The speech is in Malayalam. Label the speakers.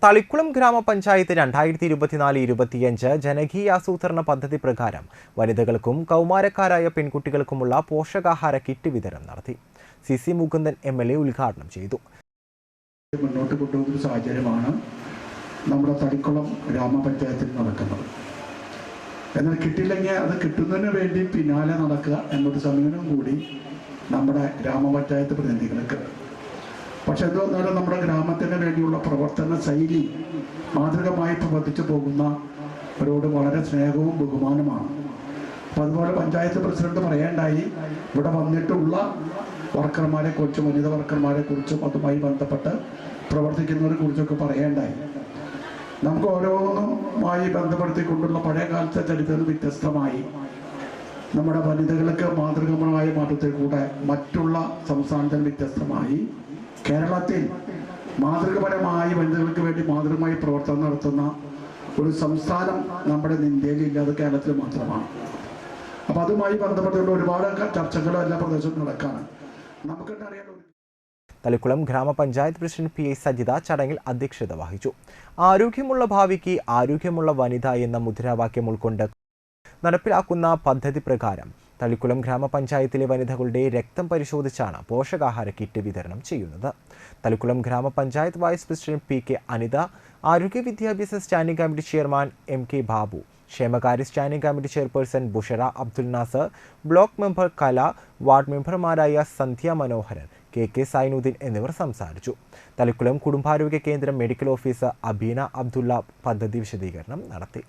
Speaker 1: തളിക്കുളം ഗ്രാമപഞ്ചായത്ത് 2024-25 ജനകീയാസൂത്രണ പദ്ധതി പ്രകാരം വനിതകൾക്കും കൗമാരക്കാരായ പെൺകുട്ടികൾക്കുമുള്ള പോഷകാഹാര കിറ്റ് വിതരണം നടത്തി. സി മുകുന്ദൻ MLA ഉദ്ഘാടനം ചെയ്തു.
Speaker 2: മുന്നോട്ട് കൊണ്ടുപോകുന്ന സാഹചര്യമാണ് നമ്മുടെ തളിക്കുളം ഗ്രാമപഞ്ചായത്തിൽ നടക്കുന്നത്. എന്നാൽ കിട്ടില്ലെങ്കിൽ അത് കിട്ടുന്നതിന് വേണ്ടി പിന്നാലെ നടക്കുക എന്നൊരു സമീപനം കൂടി നമ്മുടെ ഗ്രാമപഞ്ചായത്ത് പ്രതിനിധികൾക്ക്. പക്ഷെ എന്തുവന്നാലും നമ്മുടെ ഗ്രാമത്തിന് വേണ്ടിയുള്ള പ്രവർത്തന ശൈലി മാതൃകമായി പ്രവർത്തിച്ചു പോകുന്നവരോട് വളരെ സ്നേഹവും ബഹുമാനമാണ്. അപ്പം അതുപോലെ പഞ്ചായത്ത് പ്രസിഡന്റ് പറയേണ്ടായി, ഇവിടെ വന്നിട്ടുള്ള വർക്കർമാരെ കുറിച്ചും വനിതാ വർക്കർമാരെ കുറിച്ചും അതുമായി ബന്ധപ്പെട്ട് പ്രവർത്തിക്കുന്നവരെ കുറിച്ചൊക്കെ പറയേണ്ടായി. നമുക്ക് ഓരോന്നുമായി ബന്ധപ്പെടുത്തിക്കൊണ്ടുള്ള പഴയ കാലത്തെ ചരിത്രത്തിൽ വ്യത്യസ്തമായി നമ്മുടെ വനിതകൾക്ക് മാതൃകമായ മാറ്റത്തിൽ കൂടെ മറ്റുള്ള സംസ്ഥാനത്തിൽ വ്യത്യസ്തമായി കേരളത്തിൽ മാതൃകപരമായി വനിതകൾക്ക് വേണ്ടി മാതൃകമായി പ്രവർത്തനം നടത്തുന്ന ഒരു സംസ്ഥാനം നമ്മുടെ ഇന്ത്യയിൽ ഇല്ലാതെ കേരളത്തിൽ മാത്രമാണ്. അപ്പം അതുമായി ബന്ധപ്പെട്ടുള്ള ഒരുപാട് ചർച്ചകളും എല്ലാ പ്രദേശത്തും നടക്കാണ്. നമുക്കെന്നറിയാൻ
Speaker 1: തളിക്കുളം ഗ്രാമപഞ്ചായത്ത് പ്രസിഡന്റ് PI സജിത ചടങ്ങിൽ അധ്യക്ഷത വഹിച്ചു. ആരോഗ്യമുള്ള ഭാവിക്ക് ആരോഗ്യമുള്ള വനിത എന്ന മുദ്രാവാക്യം ഉൾക്കൊണ്ട് നടപ്പിലാക്കുന്ന പദ്ധതി പ്രകാരം തളിക്കുളം ഗ്രാമപഞ്ചായത്തിലെ വനിതകളുടെ രക്തം പരിശോധിച്ചാണ് പോഷകാഹാര കിറ്റ് വിതരണം ചെയ്യുന്നത്. തളിക്കുളം ഗ്രാമപഞ്ചായത്ത് വൈസ് പ്രസിഡന്റ് PK അനിത, ആരോഗ്യ വിദ്യാഭ്യാസ standing committee chairman MK Babu, ക്ഷേമകാര്യ standing committee chairperson Bushra Abdul Nasar, block member Kala, ward മെമ്പർമാരായ സന്ധ്യ മനോഹരൻ, KK സൈനുദ്ദീൻ എന്നിവർ സംസാരിച്ചു. തളിക്കുളം കുടുംബാരോഗ്യ കേന്ദ്രം മെഡിക്കൽ ഓഫീസർ അബീന അബ്ദുള്ള പദ്ധതി വിശദീകരണം നടത്തി.